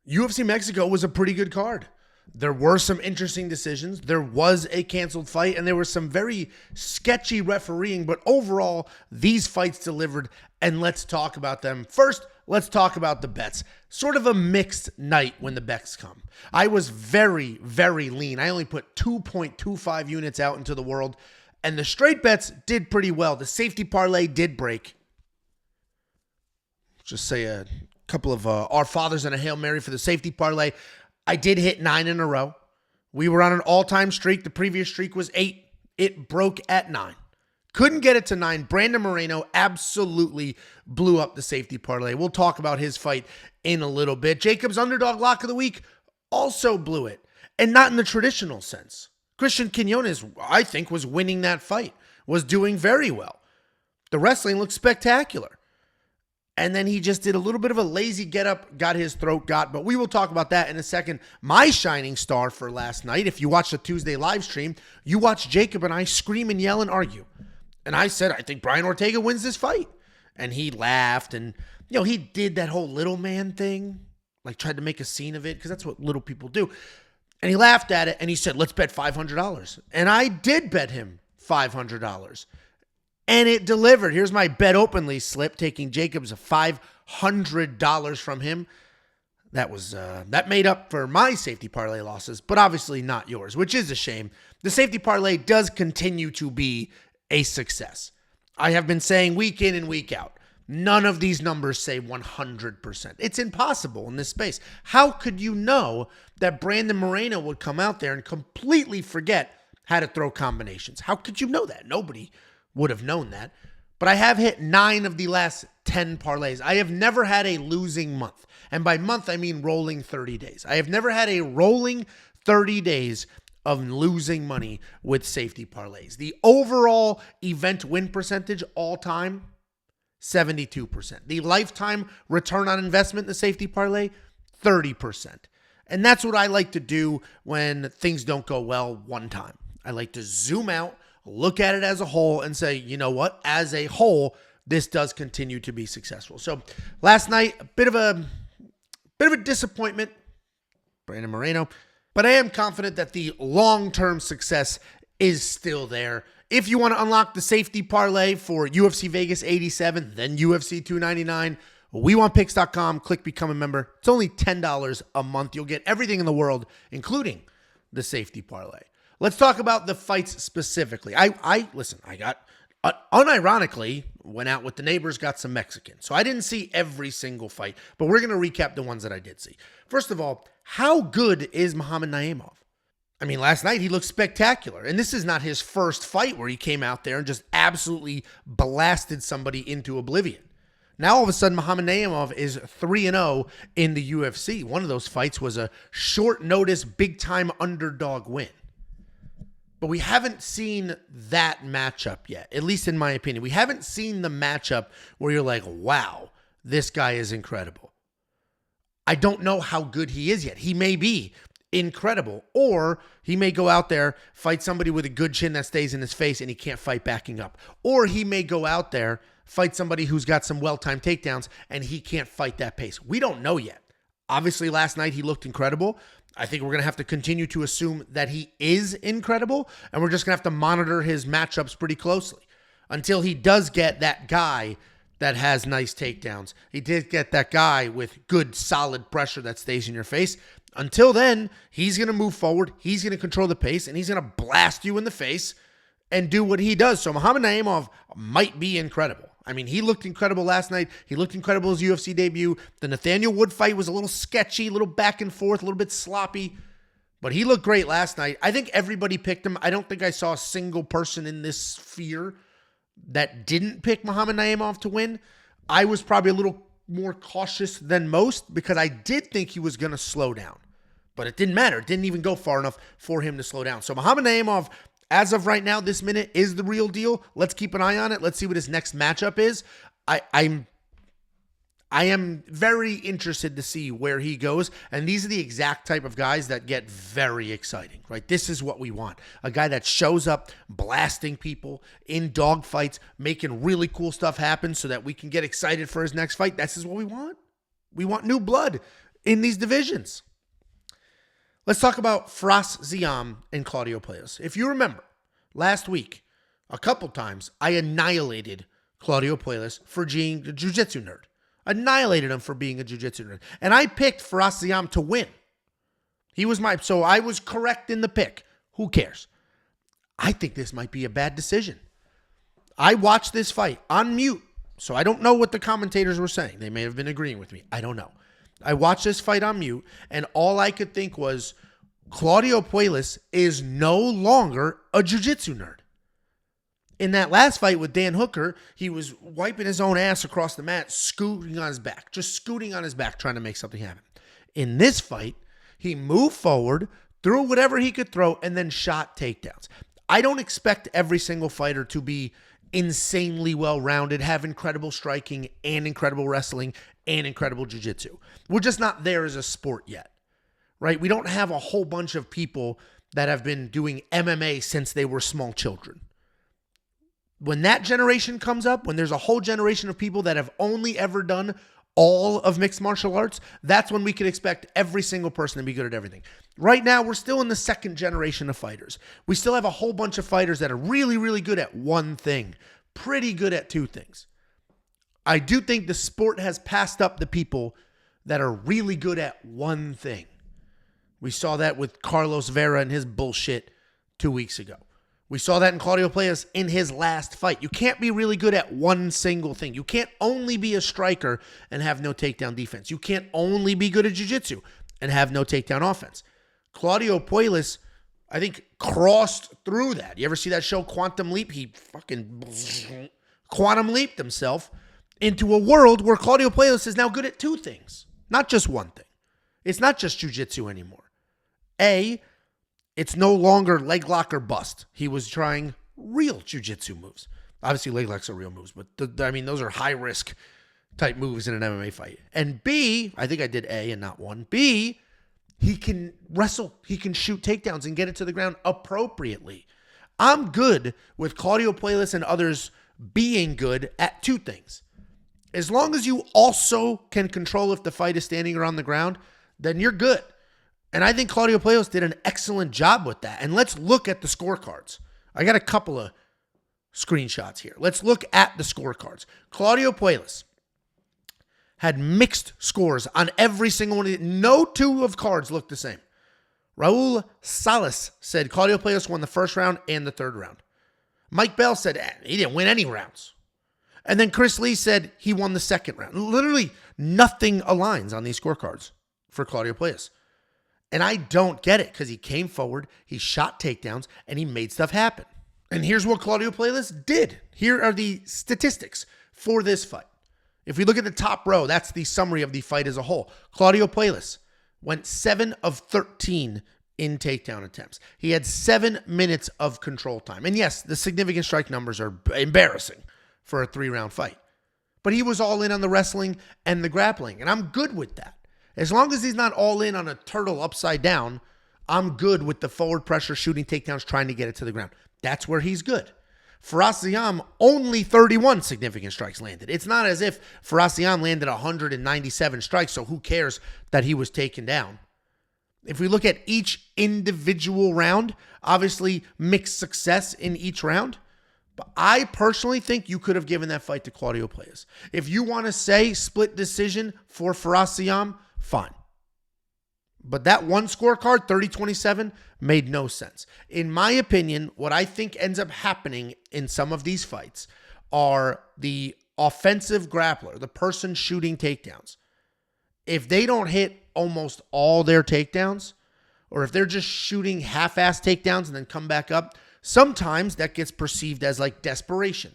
UFC Mexico was a pretty good card. There were some interesting decisions. There was a canceled fight, and there was some very sketchy refereeing. But overall, these fights delivered, and let's talk about them. First, let's talk about the bets. Sort of a mixed night when the bets come. I was very, very lean. I only put 2.25 units out into the world, and the straight bets did pretty well. The safety parlay did break. Just say a couple of Our Fathers and a Hail Mary for the safety parlay. I did hit 9 in a row. We were on an all-time streak. The previous streak was 8. It broke at 9. Couldn't get it to 9. Brandon Moreno absolutely blew up the safety parlay. We'll talk about his fight in a little bit. Jacob's underdog lock of the week also blew it, and not in the traditional sense. Christian Quinonez, I think, was winning that fight, was doing very well. The wrestling looked spectacular. And then he just did a little bit of a lazy get-up, got his throat got. But we will talk about that in a second. My shining star for last night, if you watched the Tuesday live stream, you watched Jacob and I scream and yell and argue. And I said, I think Brian Ortega wins this fight. And he laughed. And, he did that whole little man thing. Like, tried to make a scene of it, because that's what little people do. And he laughed at it, and he said, let's bet $500. And I did bet him $500. And it delivered. Here's my bet openly slip, taking Jacobs $500 from him. That made up for my safety parlay losses, but obviously not yours, which is a shame. The safety parlay does continue to be a success. I have been saying week in and week out, none of these numbers say 100%. It's impossible in this space. How could you know that Brandon Moreno would come out there and completely forget how to throw combinations? How could you know that? Nobody would have known that. But I have hit 9 of the last 10 parlays. I have never had a losing month. And by month, I mean rolling 30 days. I have never had a rolling 30 days of losing money with safety parlays. The overall event win percentage all time, 72%. The lifetime return on investment in the safety parlay, 30%. And that's what I like to do when things don't go well one time. I like to zoom out, look at it as a whole, and say, you know what? As a whole, this does continue to be successful. So last night, a bit of a disappointment, Brandon Moreno, but I am confident that the long-term success is still there. If you want to unlock the safety parlay for UFC Vegas 87, then UFC 299, WeWantPicks.com, click Become a Member. It's only $10 a month. You'll get everything in the world, including the safety parlay. Let's talk about the fights specifically. Listen, I got, unironically, went out with the neighbors, got some Mexican. So I didn't see every single fight, but we're going to recap the ones that I did see. First of all, how good is Muhammad Naimov? I mean, last night he looked spectacular. And this is not his first fight where he came out there and just absolutely blasted somebody into oblivion. Now, all of a sudden, Muhammad Naimov is 3-0 in the UFC. One of those fights was a short notice, big-time underdog win. But we haven't seen that matchup yet, at least in my opinion. We haven't seen the matchup where you're like, wow, this guy is incredible. I don't know how good he is yet. He may be incredible, or he may go out there, fight somebody with a good chin that stays in his face and he can't fight backing up. Or he may go out there, fight somebody who's got some well-timed takedowns and he can't fight that pace. We don't know yet. Obviously, last night he looked incredible. I think we're going to have to continue to assume that he is incredible, and we're just going to have to monitor his matchups pretty closely until he does get that guy that has nice takedowns. He did get that guy with good, solid pressure that stays in your face. Until then, he's going to move forward, he's going to control the pace, and he's going to blast you in the face and do what he does. So Muhammad Naimov might be incredible. I mean, he looked incredible last night. He looked incredible his UFC debut. The Nathaniel Wood fight was a little sketchy, a little back and forth, a little bit sloppy. But he looked great last night. I think everybody picked him. I don't think I saw a single person in this sphere that didn't pick Muhammad Naimov to win. I was probably a little more cautious than most because I did think he was going to slow down. But it didn't matter. It didn't even go far enough for him to slow down. So Muhammad Naimov, as of right now, this minute, is the real deal. Let's keep an eye on it. Let's see what his next matchup is. I am very interested to see where he goes. And these are the exact type of guys that get very exciting, right? This is what we want. A guy that shows up blasting people in dogfights, making really cool stuff happen so that we can get excited for his next fight. This is what we want. We want new blood in these divisions. Let's talk about Firas Ziam and Claudio Puelles. If you remember, last week, a couple times, I annihilated Claudio Puelles for being a jiu-jitsu nerd. Annihilated him for being a jiu-jitsu nerd. And I picked Firas Ziam to win. So I was correct in the pick. Who cares? I think this might be a bad decision. I watched this fight on mute, so I don't know what the commentators were saying. They may have been agreeing with me. I don't know. I watched this fight on mute, and all I could think was, Claudio Puelles is no longer a jiu-jitsu nerd. In that last fight with Dan Hooker, he was wiping his own ass across the mat, scooting on his back, just scooting on his back, trying to make something happen. In this fight, he moved forward, threw whatever he could throw, and then shot takedowns. I don't expect every single fighter to be insanely well-rounded, have incredible striking and incredible wrestling and incredible jiu-jitsu. We're just not there as a sport yet, right? We don't have a whole bunch of people that have been doing MMA since they were small children. When that generation comes up, when there's a whole generation of people that have only ever done all of mixed martial arts, that's when we can expect every single person to be good at everything. Right now, we're still in the second generation of fighters. We still have a whole bunch of fighters that are really, really good at one thing, pretty good at two things. I do think the sport has passed up the people that are really good at one thing. We saw that with Carlos Vera and his bullshit 2 weeks ago. We saw that in Claudio Puelles in his last fight. You can't be really good at one single thing. You can't only be a striker and have no takedown defense. You can't only be good at jiu-jitsu and have no takedown offense. Claudio Puelles, I think, crossed through that. You ever see that show Quantum Leap? He fucking quantum leaped himself into a world where Claudio Puelles is now good at two things, not just one thing. It's not just jiu-jitsu anymore. It's no longer leg lock or bust. He was trying real jiu-jitsu moves. Obviously, leg locks are real moves, but those are high-risk type moves in an MMA fight. And B, I think I did A and not one. B, he can wrestle. He can shoot takedowns and get it to the ground appropriately. I'm good with Claudio Puelles and others being good at two things. As long as you also can control if the fight is standing or on the ground, then you're good. And I think Claudio Puelles did an excellent job with that. And let's look at the scorecards. I got a couple of screenshots here. Let's look at the scorecards. Claudio Puelles had mixed scores on every single one of these. No two of cards looked the same. Raul Salas said Claudio Puelles won the first round and the third round. Mike Bell said he didn't win any rounds. And then Chris Lee said he won the second round. Literally nothing aligns on these scorecards for Claudio Puelles. And I don't get it because he came forward, he shot takedowns, and he made stuff happen. And here's what Claudio Puelles did. Here are the statistics for this fight. If we look at the top row, that's the summary of the fight as a whole. Claudio Puelles went 7 of 13 in takedown attempts. He had 7 minutes of control time. And yes, the significant strike numbers are embarrassing for a 3-round fight. But he was all in on the wrestling and the grappling, and I'm good with that. As long as he's not all in on a turtle upside down, I'm good with the forward pressure, shooting takedowns, trying to get it to the ground. That's where he's good. Firas Ziam, only 31 significant strikes landed. It's not as if Firas Ziam landed 197 strikes, so who cares that he was taken down? If we look at each individual round, obviously mixed success in each round, but I personally think you could have given that fight to Claudio Puelles. If you want to say split decision for Firas Ziam, fine. But that one scorecard, 30-27, made no sense. In my opinion, what I think ends up happening in some of these fights are the offensive grappler, the person shooting takedowns. If they don't hit almost all their takedowns, or if they're just shooting half-ass takedowns and then come back up, sometimes that gets perceived as like desperation.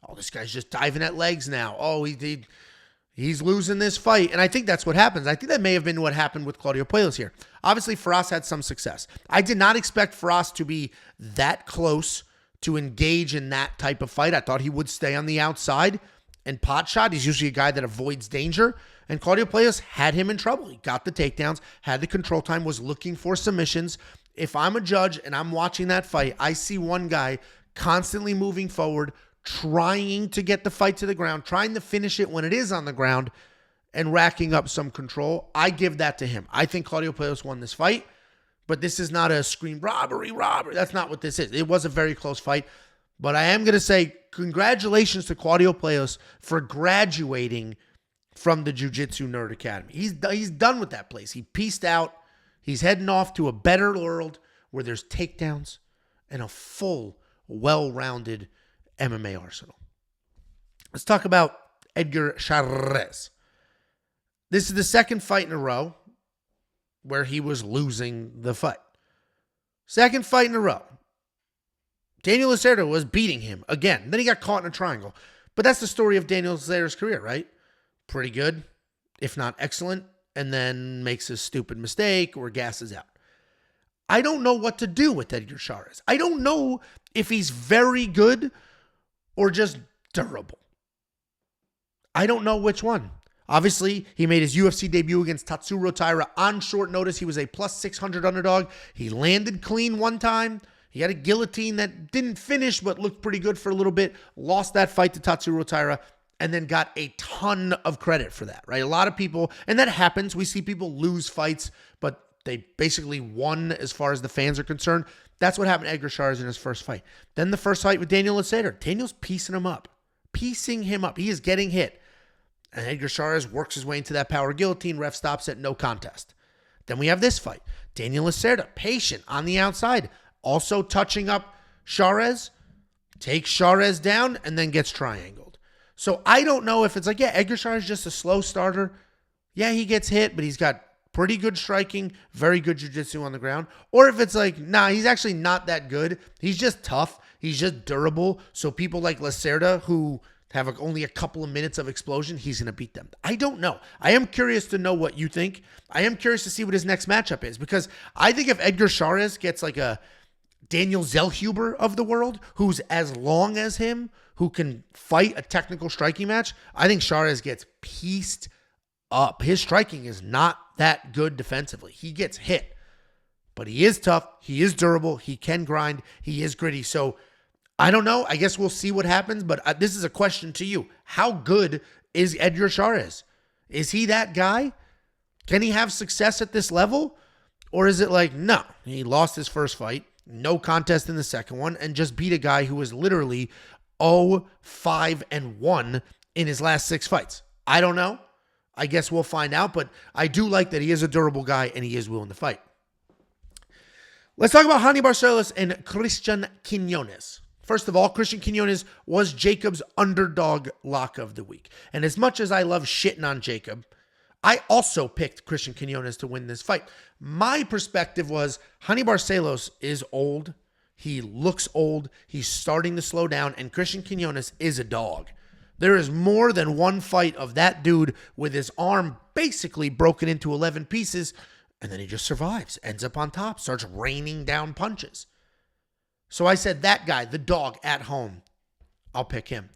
Oh, this guy's just diving at legs now. Oh, he's losing this fight. And I think that's what happens. I think that may have been what happened with Claudio Puelles here. Obviously, Firas had some success. I did not expect Firas to be that close to engage in that type of fight. I thought he would stay on the outside and pot shot. He's usually a guy that avoids danger. And Claudio Puelles had him in trouble. He got the takedowns, had the control time, was looking for submissions. If I'm a judge and I'm watching that fight, I see one guy constantly moving forward, trying to get the fight to the ground, trying to finish it when it is on the ground, and racking up some control. I give that to him. I think Claudio Puelles won this fight, but this is not a scream robbery. That's not what this is. It was a very close fight, but I am going to say congratulations to Claudio Puelles for graduating from the Jiu-Jitsu Nerd Academy. He's done with that place. He pieced out. He's heading off to a better world where there's takedowns and a full, well-rounded MMA arsenal. Let's talk about Edgar Chairez. This is the second fight in a row where he was losing the fight. Second fight in a row. Daniel Lacerda was beating him again. Then he got caught in a triangle. But that's the story of Daniel Lacerda's career, right? Pretty good, if not excellent, and then makes a stupid mistake or gasses out. I don't know what to do with Edgar Chairez. I don't know if he's very good or just durable. I don't know which one. Obviously, he made his UFC debut against Tatsuro Taira on short notice. He was a plus 600 underdog. He landed clean one time. He had a guillotine that didn't finish but looked pretty good for a little bit. Lost that fight to Tatsuro Taira and then got a ton of credit for that, right? A lot of people, and that happens. We see people lose fights, but they basically won as far as the fans are concerned. That's what happened to Edgar Chairez in his first fight. Then the first fight with Daniel Lacerda. Daniel's piecing him up. He is getting hit. And Edgar Chairez works his way into that power guillotine. Ref stops it, no contest. Then we have this fight. Daniel Lacerda, patient on the outside, also touching up Chairez, takes Chairez down, and then gets triangled. So I don't know if it's like, yeah, Edgar Chairez is just a slow starter. Yeah, he gets hit, but he's got pretty good striking, very good jiu-jitsu on the ground. Or if it's like, nah, he's actually not that good. He's just tough. He's just durable. So people like Lacerda, who have only a couple of minutes of explosion, he's going to beat them. I don't know. I am curious to know what you think. I am curious to see what his next matchup is, because I think if Edgar Chairez gets like a Daniel Zellhuber of the world, who's as long as him, who can fight a technical striking match, I think Chairez gets pieced up. His striking is not that good defensively. He gets hit, but he is tough. He is durable. He can grind. He is gritty. So I don't know. I guess we'll see what happens, but this is a question to you. How good is Edgar Chairez? Is he that guy? Can he have success at this level? Or is it like, no, he lost his first fight, no contest in the second one, and just beat a guy who was literally 0-5-1 in his last 6 fights? I don't know. I guess we'll find out, but I do like that he is a durable guy and he is willing to fight. Let's talk about Raoni Barcelos and Christian Quinonez. First of all, Christian Quinonez was Jacob's underdog lock of the week. And as much as I love shitting on Jacob, I also picked Christian Quinonez to win this fight. My perspective was Raoni Barcelos is old. He looks old. He's starting to slow down. And Christian Quinonez is a dog. There is more than one fight of that dude with his arm basically broken into 11 pieces. And then he just survives, ends up on top, starts raining down punches. So I said, that guy, the dog at home, I'll pick him.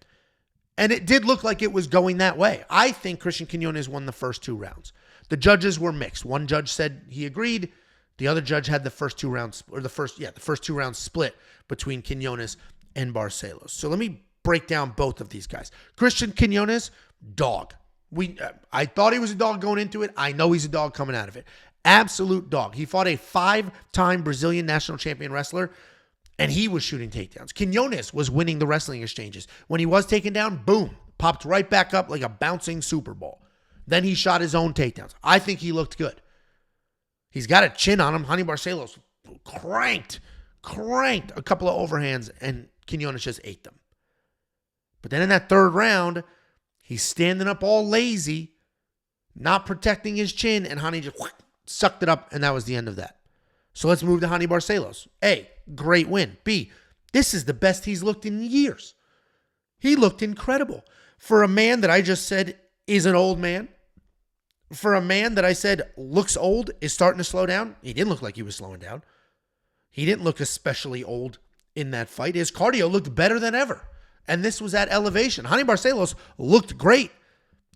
And it did look like it was going that way. I think Christian Quinonez won the first 2 rounds. The judges were mixed. One judge said he agreed. The other judge had the first 2 rounds, or the first 2 rounds split between Quinonez and Barcelos. So let me break down both of these guys. Christian Quinonez, dog. I thought he was a dog going into it. I know he's a dog coming out of it. Absolute dog. He fought a 5-time Brazilian national champion wrestler, and he was shooting takedowns. Quinonez was winning the wrestling exchanges. When he was taken down, boom, popped right back up like a bouncing Super Bowl. Then he shot his own takedowns. I think he looked good. He's got a chin on him. Raoni Barcelos cranked a couple of overhands, and Quinonez just ate them. But then in that third round, he's standing up all lazy, not protecting his chin, and Raoni just sucked it up, and that was the end of that. So let's move to Raoni Barcelos. A, great win. B, this is the best he's looked in years. He looked incredible. For a man that I just said is an old man, for a man that I said looks old, is starting to slow down, he didn't look like he was slowing down. He didn't look especially old in that fight. His cardio looked better than ever. And this was at elevation. Raoni Barcelos looked great.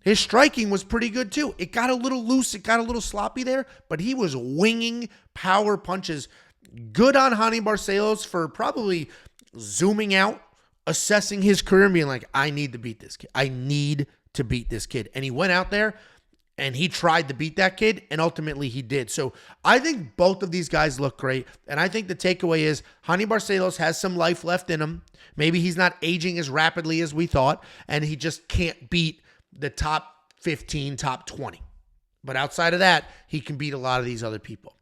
His striking was pretty good too. It got a little loose. It got a little sloppy there, but he was winging power punches. Good on Raoni Barcelos for probably zooming out, assessing his career and being like, I need to beat this kid. I need to beat this kid. And he went out there And he tried to beat that kid, and ultimately he did. So I think both of these guys look great. And I think the takeaway is Raoni Barcelos has some life left in him. Maybe he's not aging as rapidly as we thought, and he just can't beat the top 15, top 20. But outside of that, he can beat a lot of these other people.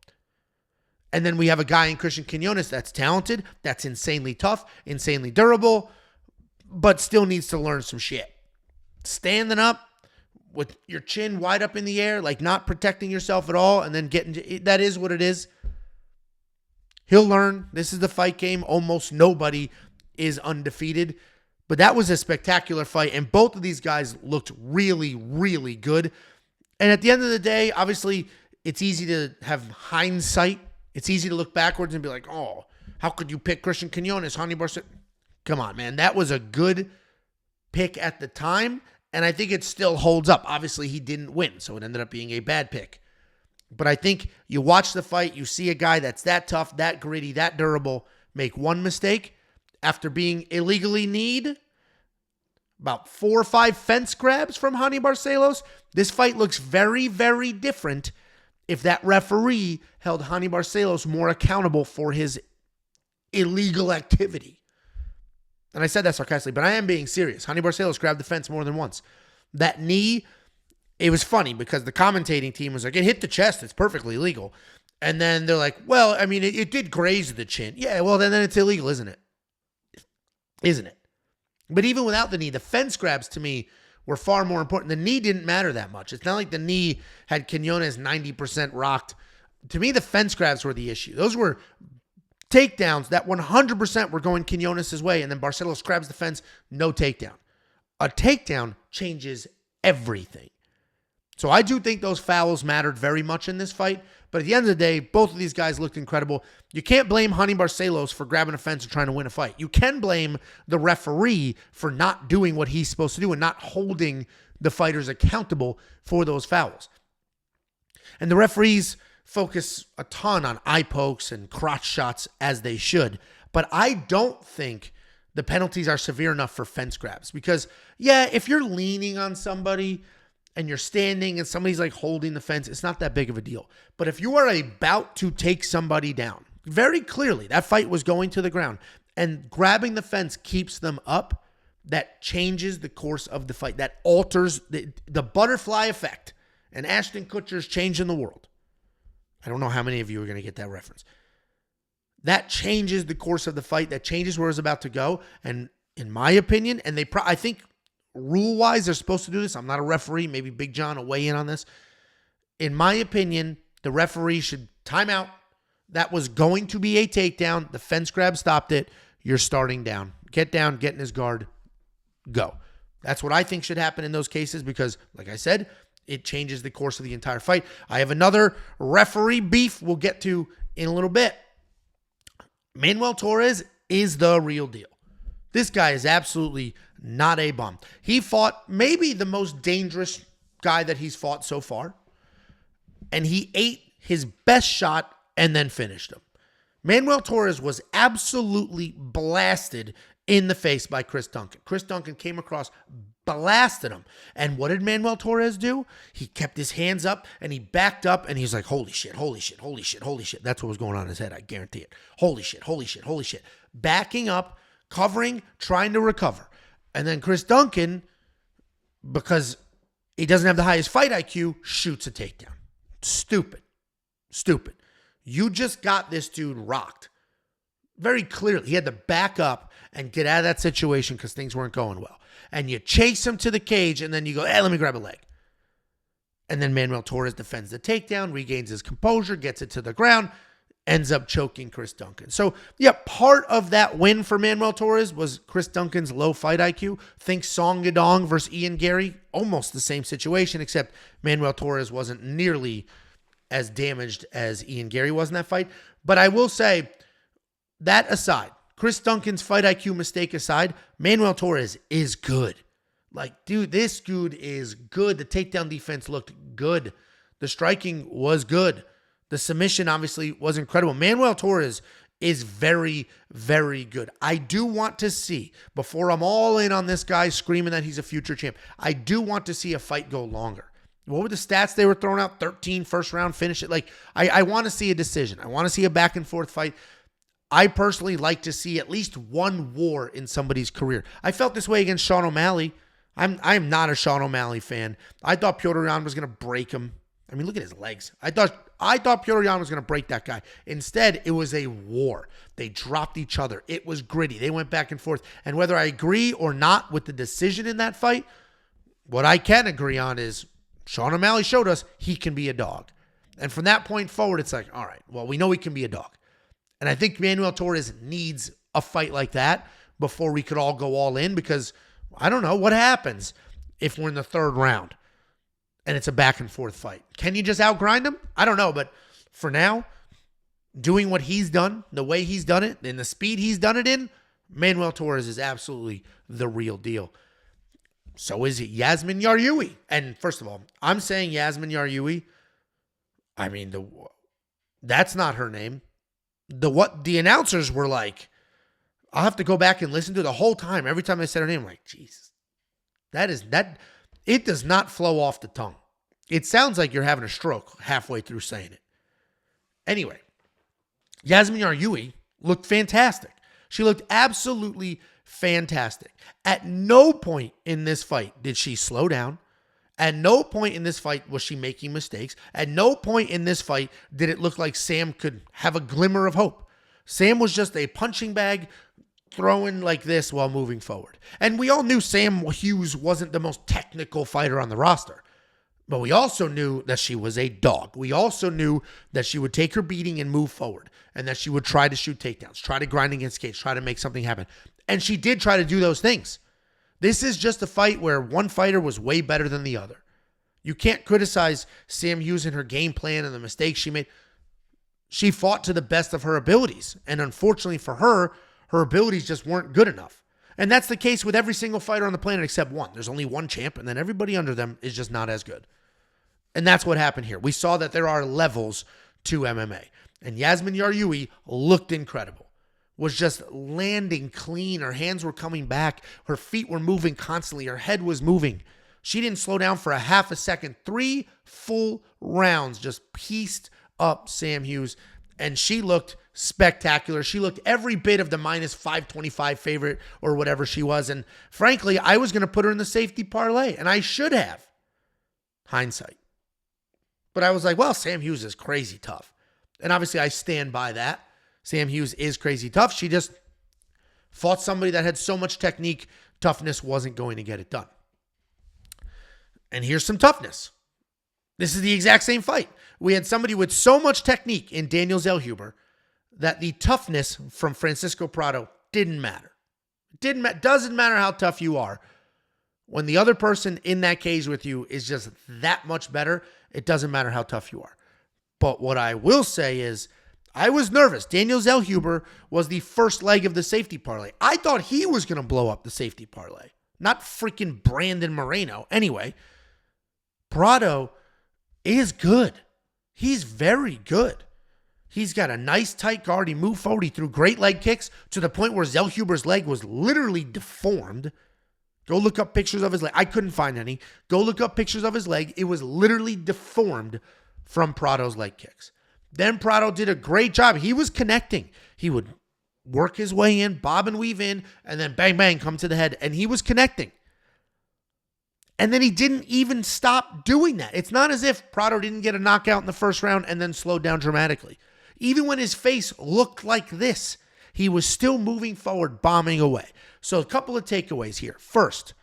And then we have a guy in Christian Quinonez that's talented, that's insanely tough, insanely durable, but still needs to learn some shit. Standing up with your chin wide up in the air, like not protecting yourself at all, and then that is what it is. He'll learn. This is the fight game. Almost nobody is undefeated. But that was a spectacular fight, and both of these guys looked really, really good. And at the end of the day, obviously, it's easy to have hindsight. It's easy to look backwards and be like, oh, how could you pick Christian Quinonez, Raoni Barcelos? Come on, man. That was a good pick at the time, and I think it still holds up. Obviously, he didn't win, so it ended up being a bad pick. But I think you watch the fight, you see a guy that's that tough, that gritty, that durable, make one mistake after being illegally kneed. About 4 or 5 fence grabs from Raoni Barcelos. This fight looks very, very different if that referee held Raoni Barcelos more accountable for his illegal activity. And I said that sarcastically, but I am being serious. Raoni Barcelos grabbed the fence more than once. That knee, it was funny because the commentating team was like, it hit the chest. It's perfectly legal. And then they're like, well, I mean, it did graze the chin. Yeah, well, then it's illegal, isn't it? Isn't it? But even without the knee, the fence grabs to me were far more important. The knee didn't matter that much. It's not like the knee had Quinonez 90% rocked. To me, the fence grabs were the issue. Those were takedowns that 100% were going Quinonez's way, and then Barcelos grabs the fence, no takedown. A takedown changes everything. So I do think those fouls mattered very much in this fight, but at the end of the day, both of these guys looked incredible. You can't blame Raoni Barcelos for grabbing a fence and trying to win a fight. You can blame the referee for not doing what he's supposed to do and not holding the fighters accountable for those fouls. And the referees focus a ton on eye pokes and crotch shots, as they should. But I don't think the penalties are severe enough for fence grabs. Because, yeah, if you're leaning on somebody and you're standing and somebody's like holding the fence, it's not that big of a deal. But if you are about to take somebody down, very clearly that fight was going to the ground, and grabbing the fence keeps them up, that changes the course of the fight. That alters the butterfly effect. And Ashton Kutcher's changing the world. I don't know how many of you are going to get that reference. That changes the course of the fight. That changes where it's about to go. And in my opinion, and I think rule-wise they're supposed to do this. I'm not a referee. Maybe Big John will weigh in on this. In my opinion, the referee should time out. That was going to be a takedown. The fence grab stopped it. You're starting down. Get down, get in his guard, go. That's what I think should happen in those cases because, like I said, it changes the course of the entire fight. I have another referee beef we'll get to in a little bit. Manuel Torres is the real deal. This guy is absolutely not a bum. He fought maybe the most dangerous guy that he's fought so far, and he ate his best shot and then finished him. Manuel Torres was absolutely blasted in the face by Chris Duncan. Chris Duncan came across, blasted him. And what did Manuel Torres do? He kept his hands up and he backed up and he's like, holy shit, holy shit, holy shit, holy shit. That's what was going on in his head, I guarantee it. Holy shit, holy shit, holy shit. Backing up, covering, trying to recover. And then Chris Duncan, because he doesn't have the highest fight IQ, shoots a takedown. Stupid. Stupid. You just got this dude rocked. Very clearly. He had to back up and get out of that situation because things weren't going well. And you chase him to the cage and then you go, hey, let me grab a leg. And then Manuel Torres defends the takedown, regains his composure, gets it to the ground, ends up choking Chris Duncan. So, yeah, part of that win for Manuel Torres was Chris Duncan's low fight IQ. Think Song Yadong versus Ian Gary. Almost the same situation, except Manuel Torres wasn't nearly as damaged as Ian Gary was in that fight. But I will say, that aside, Chris Duncan's fight IQ mistake aside, Manuel Torres is good. Like, dude, this dude is good. The takedown defense looked good. The striking was good. The submission obviously was incredible. Manuel Torres is very, very good. I do want to see, before I'm all in on this guy screaming that he's a future champ, I do want to see a fight go longer. What were the stats they were throwing out? 13 first round finish it. Like, I want to see a decision. I want to see a back and forth fight. I personally like to see at least one war in somebody's career. I felt this way against Sean O'Malley. I'm not a Sean O'Malley fan. I thought Petr Yan was going to break him. I mean, look at his legs. I thought Petr Yan was going to break that guy. Instead, it was a war. They dropped each other. It was gritty. They went back and forth. And whether I agree or not with the decision in that fight, what I can agree on is Sean O'Malley showed us he can be a dog. And from that point forward, it's like, all right, well, we know he can be a dog. And I think Manuel Torres needs a fight like that before we could all go all in, because I don't know what happens if we're in the third round and it's a back and forth fight. Can you just outgrind him? I don't know, but for now, doing what he's done, the way he's done it, and the speed he's done it in, Manuel Torres is absolutely the real deal. So is it Yazmin Yaryui? And first of all, I'm saying Yazmin Yaryui. I mean, that's not her name. The announcers were like, I'll have to go back and listen to the whole time. Every time I said her name, I'm like, Jesus, it does not flow off the tongue. It sounds like you're having a stroke halfway through saying it. Anyway, Yazmin Yaryui looked fantastic. She looked absolutely fantastic. At no point in this fight did she slow down. At no point in this fight was she making mistakes. At no point in this fight did it look like Sam could have a glimmer of hope. Sam was just a punching bag throwing like this while moving forward. And we all knew Sam Hughes wasn't the most technical fighter on the roster. But we also knew that she was a dog. We also knew that she would take her beating and move forward, and that she would try to shoot takedowns, try to grind against cage, try to make something happen. And she did try to do those things. This is just a fight where one fighter was way better than the other. You can't criticize Sam Hughes and her game plan and the mistakes she made. She fought to the best of her abilities. And unfortunately for her, her abilities just weren't good enough. And that's the case with every single fighter on the planet except one. There's only one champ, and then everybody under them is just not as good. And that's what happened here. We saw that there are levels to MMA. And Yazmin Yaryui looked incredible. Was just landing clean. Her hands were coming back. Her feet were moving constantly. Her head was moving. She didn't slow down for a half a second. 3 full rounds just pieced up Sam Hughes. And she looked spectacular. She looked every bit of the minus 525 favorite or whatever she was. And frankly, I was going to put her in the safety parlay. And I should have. Hindsight. But I was like, well, Sam Hughes is crazy tough. And obviously I stand by that. Sam Hughes is crazy tough. She just fought somebody that had so much technique, toughness wasn't going to get it done. And here's some toughness. This is the exact same fight. We had somebody with so much technique in Daniel Zellhuber that the toughness from Francisco Prado didn't matter. Doesn't matter how tough you are. When the other person in that cage with you is just that much better, it doesn't matter how tough you are. But what I will say is, I was nervous. Daniel Zellhuber was the first leg of the safety parlay. I thought he was going to blow up the safety parlay. Not freaking Brandon Moreno. Anyway, Prado is good. He's very good. He's got a nice tight guard. He moved forward. He threw great leg kicks to the point where Zellhuber's leg was literally deformed. Go look up pictures of his leg. I couldn't find any. Go look up pictures of his leg. It was literally deformed from Prado's leg kicks. Then Prado did a great job. He was connecting. He would work his way in, bob and weave in, and then bang, bang, come to the head. And he was connecting. And then he didn't even stop doing that. It's not as if Prado didn't get a knockout in the first round and then slowed down dramatically. Even when his face looked like this, he was still moving forward, bombing away. So a couple of takeaways here. First,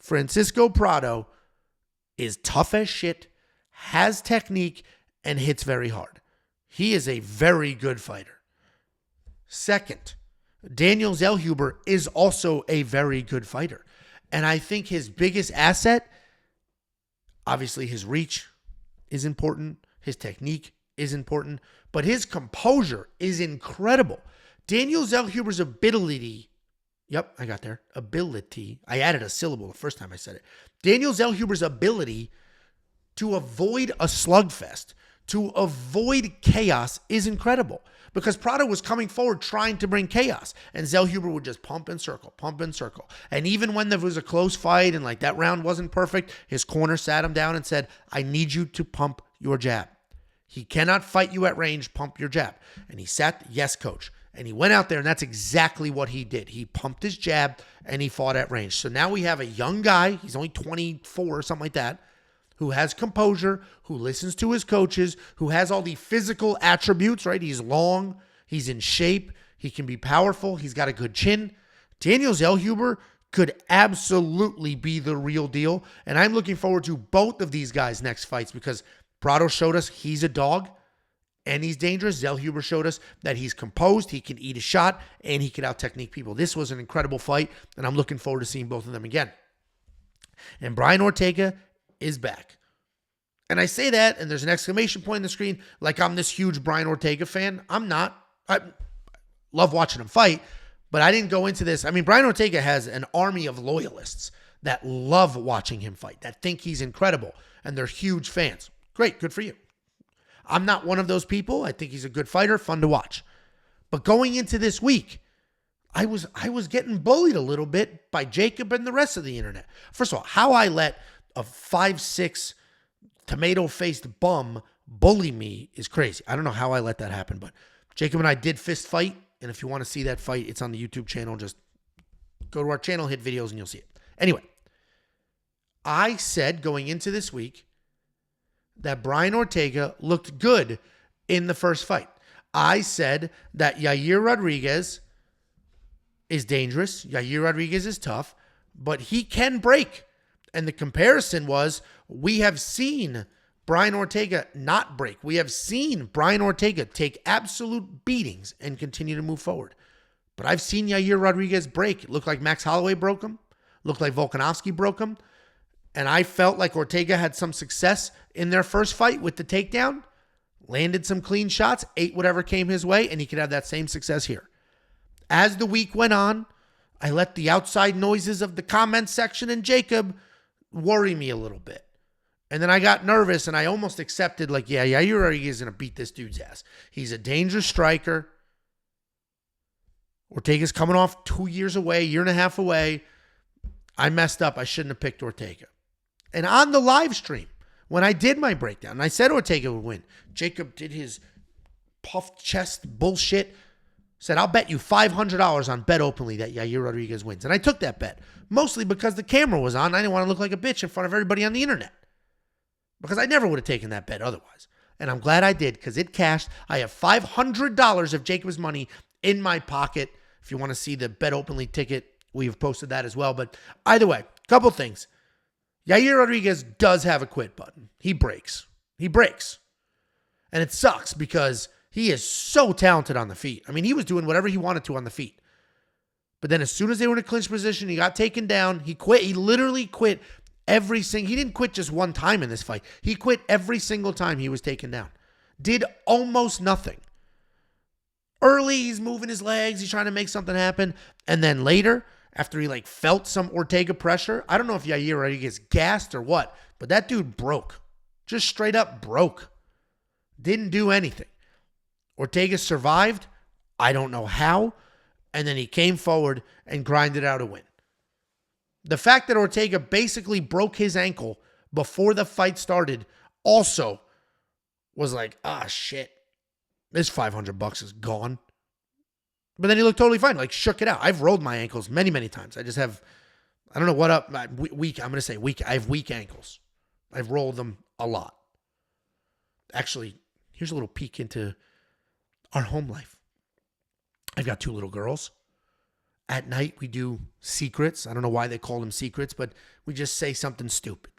Francisco Prado is tough as shit, has technique, and hits very hard. He is a very good fighter. Second, Daniel Zellhuber is also a very good fighter. And I think his biggest asset, obviously his reach is important. His technique is important. But his composure is incredible. Daniel Zellhuber's ability, yep, I got there. Ability. I added a syllable the first time I said it. Daniel Zellhuber's ability to avoid a slugfest, to avoid chaos is incredible. Because Prado was coming forward trying to bring chaos. And Zellhuber would just pump and circle, pump and circle. And even when there was a close fight and like that round wasn't perfect, his corner sat him down and said, I need you to pump your jab. He cannot fight you at range, pump your jab. And he sat, yes, coach. And he went out there and that's exactly what he did. He pumped his jab and he fought at range. So now we have a young guy, he's only 24 or something like that, who has composure, who listens to his coaches, who has all the physical attributes, right? He's long, he's in shape, he can be powerful, he's got a good chin. Daniel Zellhuber could absolutely be the real deal. And I'm looking forward to both of these guys' next fights because Prado showed us he's a dog and he's dangerous. Zellhuber showed us that he's composed, he can eat a shot, and he can out-technique people. This was an incredible fight, and I'm looking forward to seeing both of them again. And Brian Ortega is back. And I say that, and there's an exclamation point on the screen, like I'm this huge Brian Ortega fan. I'm not. I love watching him fight, but I didn't go into this. I mean, Brian Ortega has an army of loyalists that love watching him fight, that think he's incredible, and they're huge fans. Great, good for you. I'm not one of those people. I think he's a good fighter, fun to watch. But going into this week, I was getting bullied a little bit by Jacob and the rest of the internet. First of all, how I let a 5'6" tomato-faced bum bully me is crazy. I don't know how I let that happen, but Jacob and I did fist fight, and if you want to see that fight, it's on the YouTube channel. Just go to our channel, hit videos, and you'll see it. Anyway, I said going into this week that Brian Ortega looked good in the first fight. I said that Yair Rodríguez is dangerous. Yair Rodríguez is tough, but he can break. And the comparison was, we have seen Brian Ortega not break. We have seen Brian Ortega take absolute beatings and continue to move forward. But I've seen Yair Rodríguez break. It looked like Max Holloway broke him. Looked like Volkanovski broke him. And I felt like Ortega had some success in their first fight with the takedown. Landed some clean shots, ate whatever came his way, and he could have that same success here. As the week went on, I let the outside noises of the comment section and Jacob worry me a little bit. And then I got nervous and I almost accepted, like, yeah, Yair Rodríguez is going to beat this dude's ass. He's a dangerous striker. Ortega's coming off 2 years away, year and a half away. I messed up. I shouldn't have picked Ortega. And on the live stream, when I did my breakdown, and I said Ortega would win, Jacob did his puffed chest bullshit, said, I'll bet you $500 on Bet Openly that Yair Rodríguez wins. And I took that bet, mostly because the camera was on. I didn't want to look like a bitch in front of everybody on the internet, because I never would have taken that bet otherwise. And I'm glad I did, because it cashed. I have $500 of Jacob's money in my pocket. If you want to see the Bet Openly ticket, we've posted that as well. But either way, couple things. Yair Rodríguez does have a quit button. He breaks. He breaks. And it sucks because he is so talented on the feet. I mean, he was doing whatever he wanted to on the feet. But then as soon as they were in a clinch position, he got taken down. He quit. He literally quit every single... He didn't quit just one time in this fight. He quit every single time he was taken down. Did almost nothing. Early, he's moving his legs. He's trying to make something happen. And then later, after he felt some Ortega pressure, I don't know if Yair Rodríguez gassed or what, but that dude broke. Just straight up broke. Didn't do anything. Ortega survived. I don't know how. And then he came forward and grinded out a win. The fact that Ortega basically broke his ankle before the fight started also was like, shit. This $500 is gone. But then he looked totally fine, shook it out. I've rolled my ankles many, many times. I just have, I don't know what up, weak, I'm going to say weak. I have weak ankles. I've rolled them a lot. Actually, here's a little peek into our home life. I've got 2 little girls. At night, we do secrets. I don't know why they call them secrets, but we just say something stupid.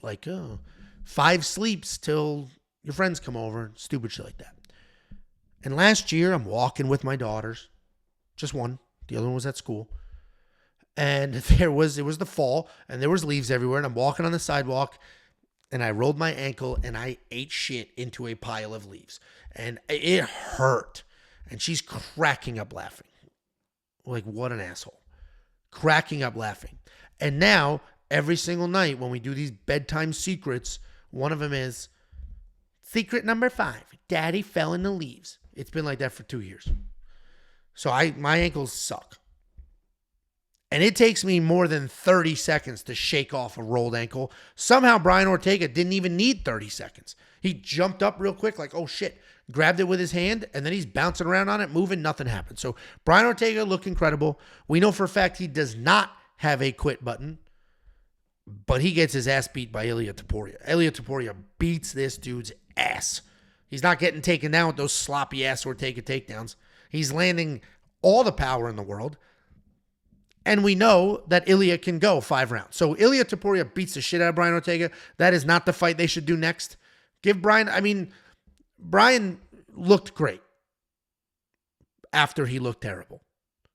5 sleeps till your friends come over. Stupid shit like that. And last year, I'm walking with my daughters. Just one. The other one was at school. And it was the fall, and there was leaves everywhere, and I'm walking on the sidewalk, and I rolled my ankle, and I ate shit into a pile of leaves. And it hurt. And she's cracking up laughing. What an asshole. Cracking up laughing. And now, every single night when we do these bedtime secrets, one of them is, Secret number 5, Daddy fell in the leaves. It's been like that for 2 years. So my ankles suck. And it takes me more than 30 seconds to shake off a rolled ankle. Somehow Brian Ortega didn't even need 30 seconds. He jumped up real quick like, oh shit, grabbed it with his hand, and then he's bouncing around on it, moving, nothing happened. So Brian Ortega looked incredible. We know for a fact he does not have a quit button, but he gets his ass beat by Ilia Topuria. Ilia Topuria beats this dude's ass. He's not getting taken down with those sloppy ass Ortega takedowns. He's landing all the power in the world. And we know that Ilia can go 5 rounds. So Ilia Topuria beats the shit out of Brian Ortega. That is not the fight they should do next. Give Brian, Brian looked great after he looked terrible.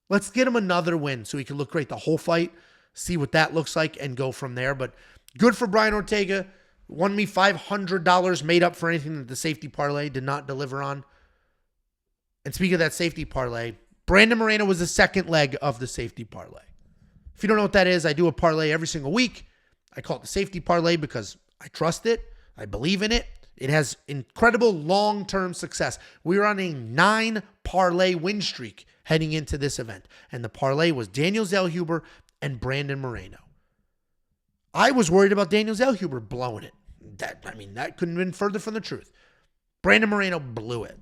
Let's get him another win so he can look great the whole fight, see what that looks like, and go from there. But good for Brian Ortega. Won me $500 made up for anything that the safety parlay did not deliver on. And speaking of that safety parlay, Brandon Moreno was the second leg of the safety parlay. If you don't know what that is, I do a parlay every single week. I call it the safety parlay because I trust it. I believe in it. It has incredible long-term success. We were on a 9 parlay win streak heading into this event. And the parlay was Daniel Zellhuber and Brandon Moreno. I was worried about Daniel Zellhuber blowing it. That couldn't have been further from the truth. Brandon Moreno blew it.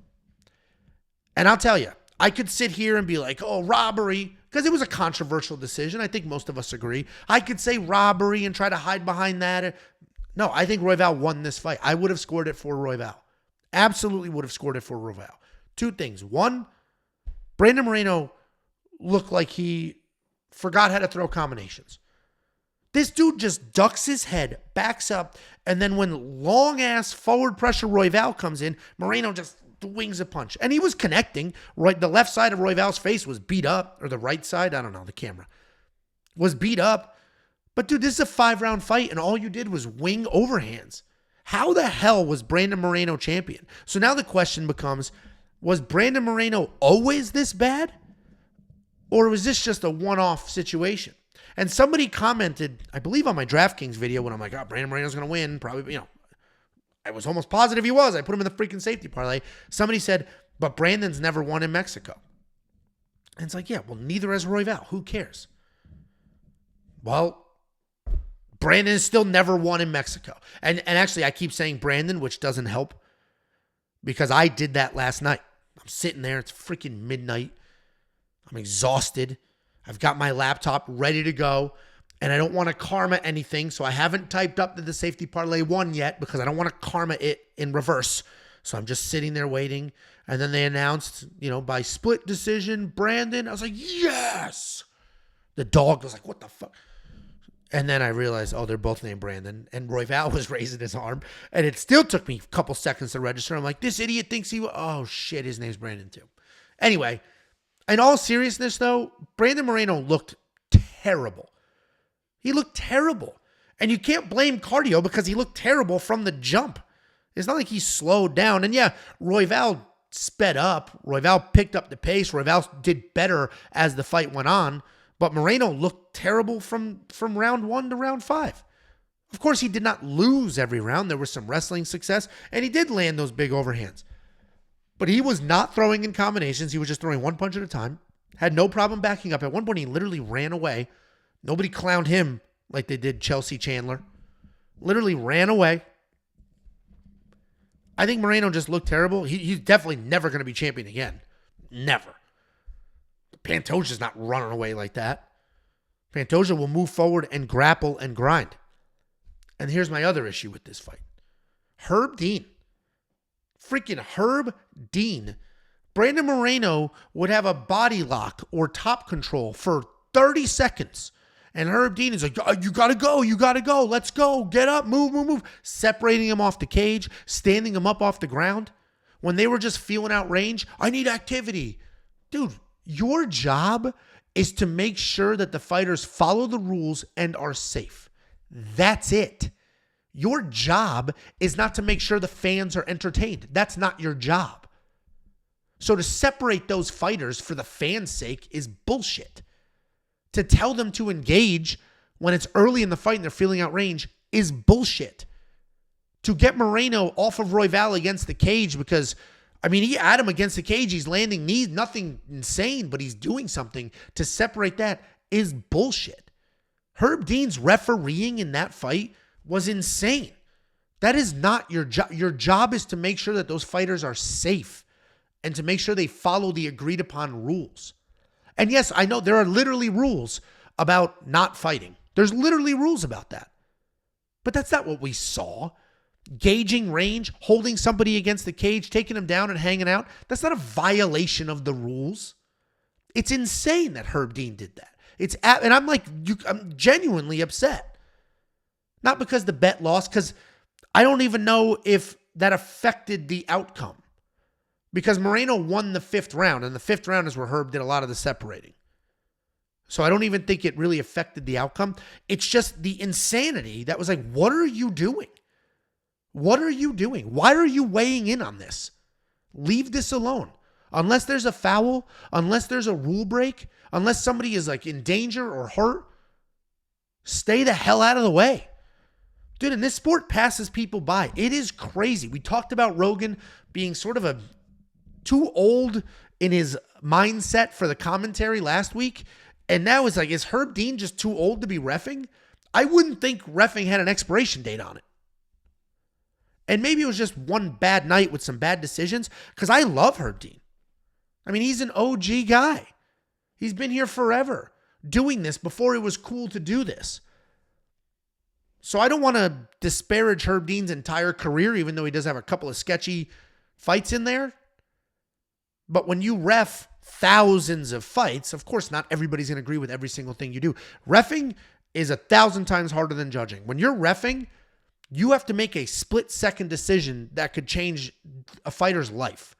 And I'll tell you, I could sit here and be like, oh, robbery, because it was a controversial decision. I think most of us agree. I could say robbery and try to hide behind that. No, I think Royval won this fight. I would have scored it for Royval. Absolutely would have scored it for Royval. 2 things. 1, Brandon Moreno looked like he forgot how to throw combinations. This dude just ducks his head, backs up, and then when long-ass forward pressure Royval comes in, Moreno just wings a punch. And he was connecting. Right, the left side of Royval's face was beat up, or the right side, I don't know, the camera, was beat up. But dude, this is a 5-round fight, and all you did was wing overhands. How the hell was Brandon Moreno champion? So now the question becomes, was Brandon Moreno always this bad? Or was this just a one-off situation? And somebody commented, I believe on my DraftKings video, when I'm like, oh, Brandon Moreno's going to win. Probably, I was almost positive he was. I put him in the freaking safety parlay. Somebody said, but Brandon's never won in Mexico. And it's like, yeah, well, neither has Royval. Who cares? Well, Brandon still never won in Mexico. And actually, I keep saying Brandon, which doesn't help, because I did that last night. I'm sitting there. It's freaking midnight. I'm exhausted. I've got my laptop ready to go, and I don't want to karma anything, so I haven't typed up that the safety parlay won yet because I don't want to karma it in reverse. So I'm just sitting there waiting, and then they announced, by split decision, Brandon. I was like, yes! The dog was like, what the fuck? And then I realized, oh, they're both named Brandon, and Royval was raising his arm, and it still took me a couple seconds to register. I'm like, this idiot thinks oh, shit, his name's Brandon too. Anyway, in all seriousness, though, Brandon Moreno looked terrible. He looked terrible. And you can't blame cardio because he looked terrible from the jump. It's not like he slowed down. And yeah, Royval sped up. Royval picked up the pace. Royval did better as the fight went on. But Moreno looked terrible from round 1 to round 5. Of course, he did not lose every round. There was some wrestling success. And he did land those big overhands. But he was not throwing in combinations. He was just throwing one punch at a time. Had no problem backing up. At one point, he literally ran away. Nobody clowned him like they did Chelsea Chandler. Literally ran away. I think Moreno just looked terrible. He's definitely never going to be champion again. Never. Pantoja's not running away like that. Pantoja will move forward and grapple and grind. And here's my other issue with this fight. Herb Dean. Freaking Herb Dean. Brandon Moreno would have a body lock or top control for 30 seconds. And Herb Dean is like, oh, you got to go. Let's go. Get up, move. Separating him off the cage, standing him up off the ground. When they were just feeling out range, I need activity. Dude, your job is to make sure that the fighters follow the rules and are safe. That's it. Your job is not to make sure the fans are entertained. That's not your job. So to separate those fighters for the fans' sake is bullshit. To tell them to engage when it's early in the fight and they're feeling out range is bullshit. to get Moreno off of Royval against the cage because, I mean, he had him against the cage. He's landing knees, nothing insane, but he's doing something to separate that is bullshit. Herb Dean's refereeing in that fight was insane. That is not your job. Your job is to make sure that those fighters are safe and to make sure they follow the agreed upon rules. And yes, I know there are literally rules about not fighting. There's literally rules about that. But that's not what we saw. Gauging range, holding somebody against the cage, taking them down and hanging out. That's not a violation of the rules. It's insane that Herb Dean did that. And I'm like, I'm genuinely upset. Not because the bet lost, because I don't even know if that affected the outcome. Because Moreno won the 5th round, and the 5th round is where Herb did a lot of the separating. So I don't even think it really affected the outcome. It's just the insanity that was like, what are you doing? What are you doing? Why are you weighing in on this? Leave this alone. Unless there's a foul, unless there's a rule break, unless somebody is like in danger or hurt, stay the hell out of the way. Dude, and this sport passes people by. It is crazy. We talked about Rogan being sort of too old in his mindset for the commentary last week. And now it's like, is Herb Dean just too old to be reffing? I wouldn't think reffing had an expiration date on it. And maybe it was just one bad night with some bad decisions, because I love Herb Dean. I mean, he's an OG guy. He's been here forever doing this before it was cool to do this. So I don't want to disparage Herb Dean's entire career, even though he does have a couple of sketchy fights in there. But when you ref thousands of fights, of course, not everybody's going to agree with every single thing you do. Reffing is 1,000 times harder than judging. When you're reffing, you have to make a split-second decision that could change a fighter's life.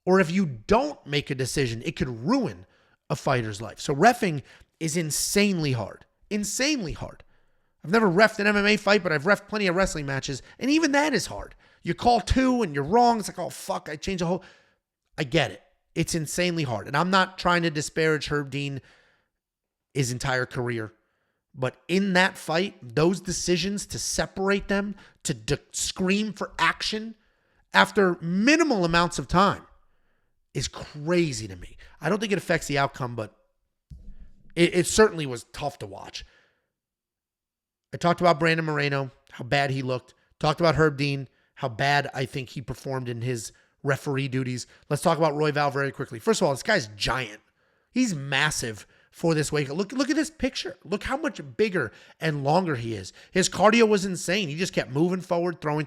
Or if you don't make a decision, it could ruin a fighter's life. So reffing is insanely hard. Insanely hard. I've never reffed an MMA fight, but I've reffed plenty of wrestling matches, and even that is hard. You call 2 and you're wrong. It's like, oh, fuck, I changed the whole... I get it. It's insanely hard. And I'm not trying to disparage Herb Dean his entire career. But in that fight, those decisions to separate them, to scream for action after minimal amounts of time is crazy to me. I don't think it affects the outcome, but it certainly was tough to watch. I talked about Brandon Moreno, how bad he looked. Talked about Herb Dean, how bad I think he performed in his referee duties. Let's talk about Royval very quickly. First of all, this guy's giant. He's massive for this weight. Look at this picture. Look how much bigger and longer he is. His cardio was insane. He just kept moving forward, throwing.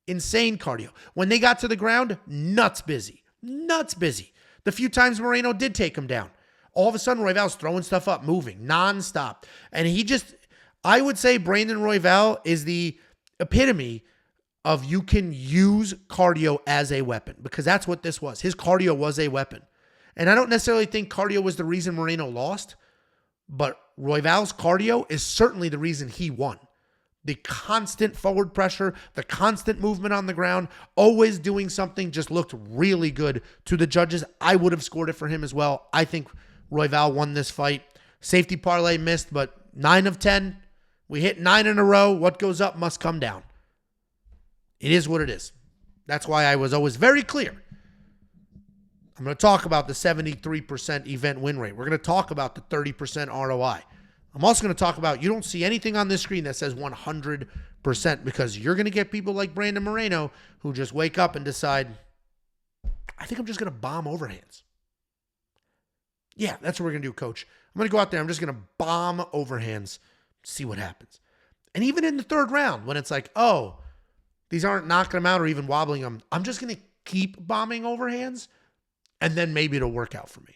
Insane cardio. When they got to the ground, nuts busy. The few times Moreno did take him down, all of a sudden Royval's throwing stuff up, moving nonstop. And I would say Brandon Royval is the epitome of you can use cardio as a weapon, because that's what this was. His cardio was a weapon. And I don't necessarily think cardio was the reason Moreno lost, but Royval's cardio is certainly the reason he won. The constant forward pressure, the constant movement on the ground, always doing something, just looked really good to the judges. I would have scored it for him as well. I think Royval won this fight. Safety parlay missed, but 9 of 10. We hit 9 in a row. What goes up must come down. It is what it is. That's why I was always very clear. I'm going to talk about the 73% event win rate. We're going to talk about the 30% ROI. I'm also going to talk about, you don't see anything on this screen that says 100%, because you're going to get people like Brandon Moreno who just wake up and decide, I think I'm just going to bomb overhands. Yeah, that's what we're going to do, coach. I'm going to go out there. I'm just going to bomb overhands, see what happens. And even in the 3rd round, when it's like, oh, these aren't knocking them out or even wobbling them, I'm just going to keep bombing overhands, and then maybe it'll work out for me.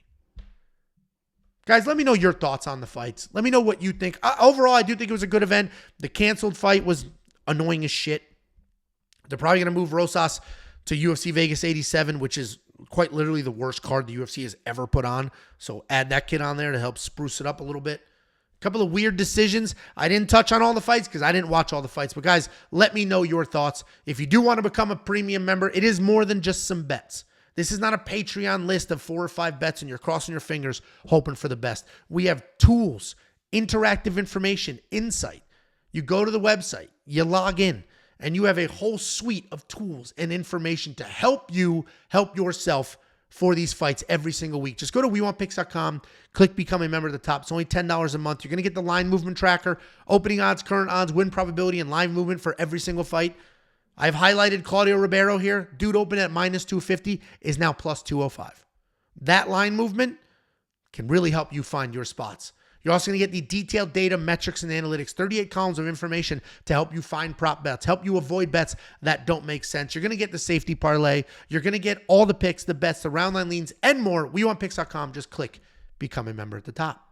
Guys, let me know your thoughts on the fights. Let me know what you think. Overall, I do think it was a good event. The canceled fight was annoying as shit. They're probably going to move Rosas to UFC Vegas 87, which is quite literally the worst card the UFC has ever put on. So add that kid on there to help spruce it up a little bit. A couple of weird decisions. I didn't touch on all the fights because I didn't watch all the fights. But guys, let me know your thoughts. If you do want to become a premium member, it is more than just some bets. This is not a Patreon list of 4 or 5 bets and you're crossing your fingers hoping for the best. We have tools, interactive information, insight. You go to the website, you log in, And you have a whole suite of tools and information to help you help yourself for these fights every single week. Just go to WeWantPicks.com, click Become a Member at the top. It's only $10 a month. You're going to get the line movement tracker, opening odds, current odds, win probability, and live movement for every single fight. I've highlighted Claudio Ribeiro here. Dude opened at minus 250, is now plus 205. That line movement can really help you find your spots. You're also going to get the detailed data, metrics, and analytics, 38 columns of information to help you find prop bets, help you avoid bets that don't make sense. You're going to get the safety parlay. You're going to get all the picks, the bets, the round line leans, and more. WeWantPicks.com. Just click Become a Member at the top.